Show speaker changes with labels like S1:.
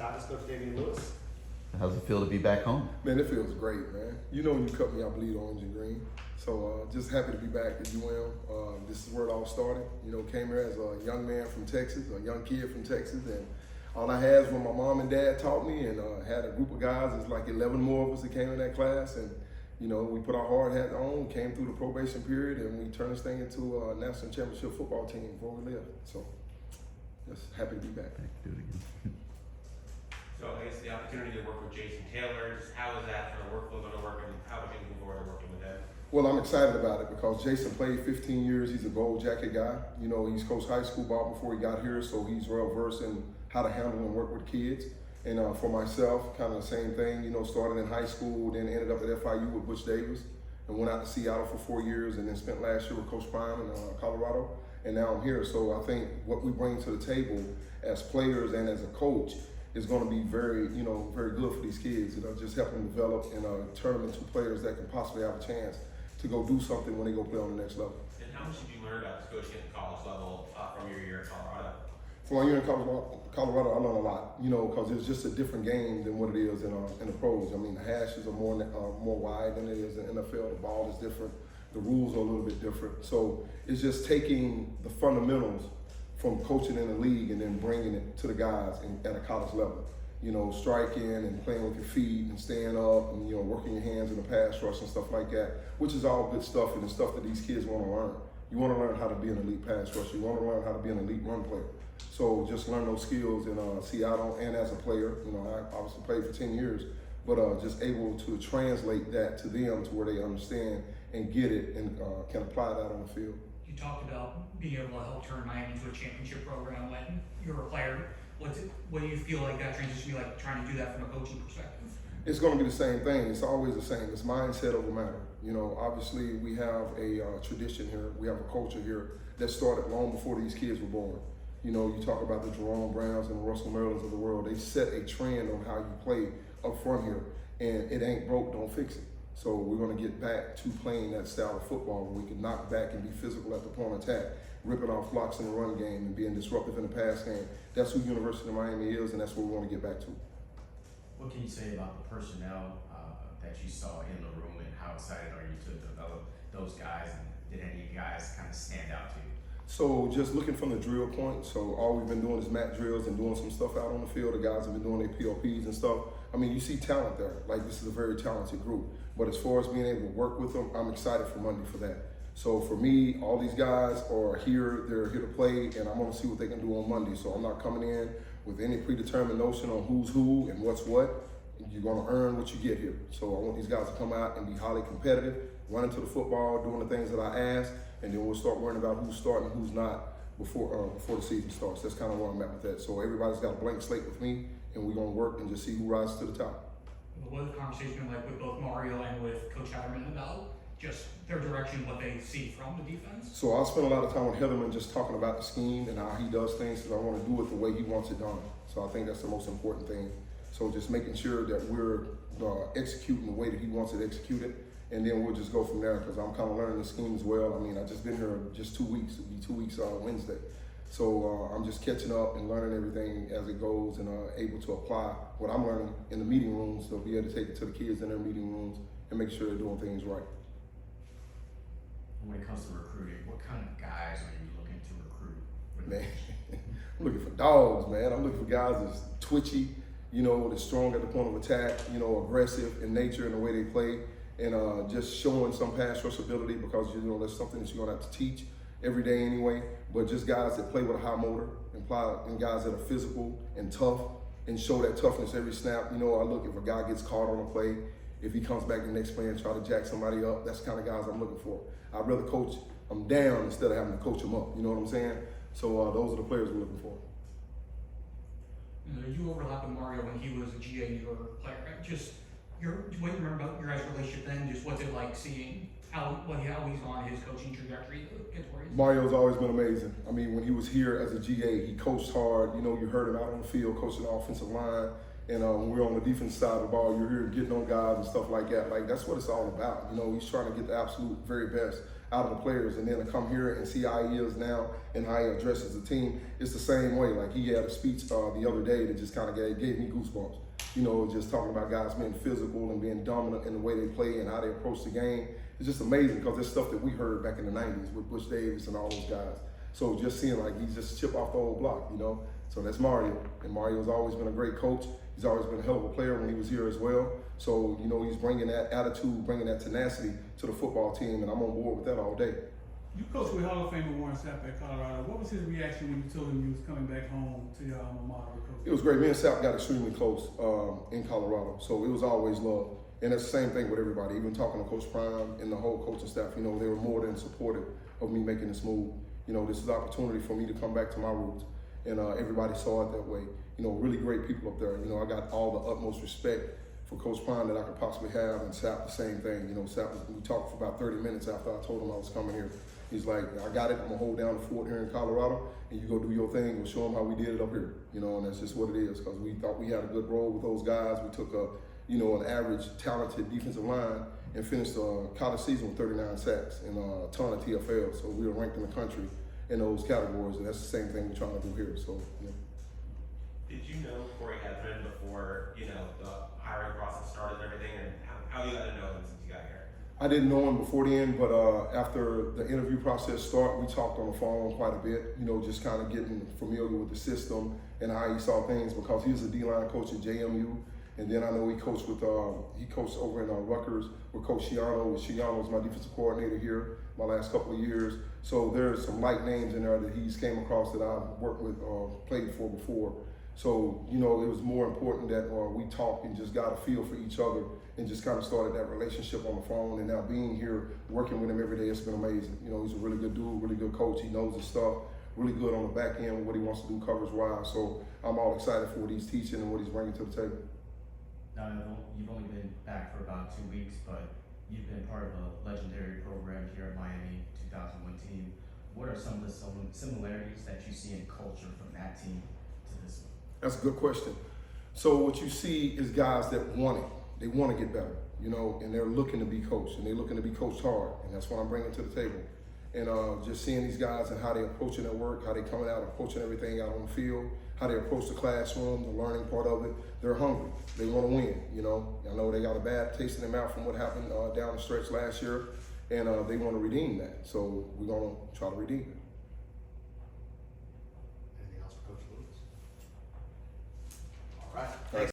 S1: Tigers coach Damione Lewis.
S2: How's it feel to be back home?
S3: Man, it feels great, man. You know when you cut me, I bleed orange and green. So just happy to be back at UM. This is where it all started. You know, came here as a young man from Texas, a young kid from Texas, and all I had is what my mom and dad taught me, and had a group of guys. There's like 11 more of us that came in that class, and you know, we put our hard hat on, came through the probation period, and we turned this thing into a national championship football team before we left. So just happy to be back.
S2: Do it again.
S4: So I guess the opportunity to work with Jason Taylor, just how is that for the workflow going to work, and how much are you looking forward to working with him?
S3: Well, I'm excited about it because Jason played 15 years. He's a gold jacket guy. You know, he's coached high school ball before he got here, so he's well versed in how to handle and work with kids. And for myself, kind of the same thing, you know, started in high school, then ended up at FIU with Butch Davis, and went out to Seattle for 4 years, and then spent last year with Coach Prime in Colorado, and now I'm here. So I think what we bring to the table as players and as a coach is going to be very, you know, very good for these kids. It'll just help them develop and turn them into players that can possibly have a chance to go do something when they go play on the next level.
S4: And how much did you learn about this coaching at the college level from your year at Colorado?
S3: For my year in Colorado, I learned a lot, you know, because it's just a different game than what it is in the pros. I mean, the hashes are more wide than it is in the NFL. The ball is different. The rules are a little bit different. So it's just taking the fundamentals from coaching in the league and then bringing it to the guys at a college level. You know, striking and playing with your feet and staying up and, you know, working your hands in the pass rush and stuff like that, which is all good stuff and the stuff that these kids want to learn. You want to learn how to be an elite pass rusher. You want to learn how to be an elite run player. So just learn those skills in Seattle and as a player. You know, I obviously played for 10 years, but just able to translate that to them to where they understand and get it and can apply that on the field.
S5: You talked about being able to help turn Miami into a championship program when you were a player. What do you feel like that transition be like trying to do that from a coaching perspective?
S3: It's going to be the same thing. It's always the same. It's mindset over matter. You know, obviously we have a tradition here. We have a culture here that started long before these kids were born. You know, you talk about the Jerome Browns and the Russell Merlins of the world. They set a trend on how you play up front here, and it ain't broke, don't fix it. So we're going to get back to playing that style of football where we can knock back and be physical at the point of attack, ripping off blocks in the run game and being disruptive in the pass game. That's who University of Miami is, and that's what we want to get back to.
S6: What can you say about the personnel that you saw in the room, and how excited are you to develop those guys, and did any guys kind of stand out to you?
S3: So just looking from the drill point, so all we've been doing is mat drills and doing some stuff out on the field. The guys have been doing their PLPs and stuff. I mean, you see talent there. Like, this is a very talented group. But as far as being able to work with them, I'm excited for Monday for that. So for me, all these guys are here. They're here to play, and I'm going to see what they can do on Monday. So I'm not coming in with any predetermined notion on who's who and what's what. You're going to earn what you get here. So I want these guys to come out and be highly competitive, run into the football, doing the things that I ask, and then we'll start worrying about who's starting and who's not before the season starts. That's kind of where I'm at with that. So everybody's got a blank slate with me, and we're going to work and just see who rises to the top.
S5: What has the conversation been like with both Mario and with Coach Hatterman about just their direction, what they see from the defense?
S3: So I spend a lot of time with Heatherman just talking about the scheme and how he does things, because I want to do it the way he wants it done. So I think that's the most important thing. So just making sure that we're executing the way that he wants it executed, and then we'll just go from there, because I'm kind of learning the scheme as well. I mean, I've just been here just 2 weeks. It'll be 2 weeks Wednesday. So I'm just catching up and learning everything as it goes, and able to apply what I'm learning in the meeting rooms, so be able to take it to the kids in their meeting rooms and make sure they're doing things right.
S6: When it comes to recruiting, what kind of guys are you looking to recruit?
S3: Man, I'm looking for dogs, man. I'm looking for guys that's twitchy, you know, that's strong at the point of attack, you know, aggressive in nature and the way they play, and just showing some pass rush ability, because, you know, that's something that you're going to have to teach every day anyway. But just guys that play with a high motor, and guys that are physical and tough and show that toughness every snap. You know, I look, if a guy gets caught on a play, if he comes back the next play and try to jack somebody up, that's the kind of guys I'm looking for. I'd rather coach them down instead of having to coach them up. You know what I'm saying? So those are the players we're looking for.
S5: You overlapped with Mario when he was a GA and you were a player. Just what you remember about your guys' relationship then? Just what's it like seeing how he's on his coaching trajectory to get to where he's
S3: Mario's always been amazing. I mean, when he was here as a GA, he coached hard. You know, you heard him out on the field coaching the offensive line. And when we're on the defense side of the ball, you're here getting on guys and stuff like that. Like, that's what it's all about. You know, he's trying to get the absolute very best out of the players. And then to come here and see how he is now and how he addresses the team, it's the same way. Like, he had a speech the other day that just kind of gave me goosebumps. You know, just talking about guys being physical and being dominant in the way they play and how they approach the game. It's just amazing because there's stuff that we heard back in the 90s with Butch Davis and all those guys. So just seeing like he's just a chip off the old block, you know. So that's Mario. And Mario's always been a great coach. He's always been a hell of a player when he was here as well. So, you know, he's bringing that attitude, bringing that tenacity to the football team, and I'm on board with that all day.
S1: You coached with Hall of Famer Warren Sapp at Colorado. What was his reaction when you told him you was coming back home to your alma mater, Coach?
S3: It was great. Me and Sapp got extremely close in Colorado, so it was always love. And it's the same thing with everybody. Even talking to Coach Prime and the whole coaching staff, you know, they were more than supportive of me making this move. You know, this is an opportunity for me to come back to my roots, and everybody saw it that way. You know, really great people up there. You know, I got all the utmost respect for Coach Prime that I could possibly have, and Sapp the same thing. You know, Sapp, we talked for about 30 minutes after I told him I was coming here. He's like, I got it, I'm gonna hold down the fort here in Colorado, and you go do your thing, we'll show them how we did it up here. You know, and that's just what it is, because we thought we had a good role with those guys. We took an average, talented defensive line and finished the college season with 39 sacks and a ton of TFLs. So we were ranked in the country in those categories, and that's the same thing we're trying to do here, so, yeah.
S4: Did you know Corey Hedman before, you know, the hiring process started and everything, and how you got to know him since you got here?
S3: I didn't know him before then, but after the interview process started, we talked on the phone quite a bit, you know, just kind of getting familiar with the system and how he saw things, because he was a D-line coach at JMU, and then I know he coached over in Rutgers with Coach Schiano. Schiano's my defensive coordinator here my last couple of years. So there's some light names in there that he's came across that I've worked with, played for before. So, you know, it was more important that we talked and just got a feel for each other and just kind of started that relationship on the phone. And now being here, working with him every day, it's been amazing. You know, he's a really good dude, really good coach. He knows his stuff, really good on the back end with what he wants to do coverage-wise. So I'm all excited for what he's teaching and what he's bringing to the table.
S6: Now, you've only been back for about 2 weeks, but you've been part of a legendary program here at Miami 2001 team. What are some of the similarities that you see in culture from that team to this one?
S3: That's a good question. So what you see is guys that want it. They want to get better, you know, and they're looking to be coached, and they're looking to be coached hard, and that's what I'm bringing to the table. And just seeing these guys and how they're approaching their work, how they're coming out, approaching everything out on the field, how they approach the classroom, the learning part of it. They're hungry. They want to win, you know. I know they got a bad taste in their mouth from what happened down the stretch last year, and they want to redeem that. So we're going to try to redeem it.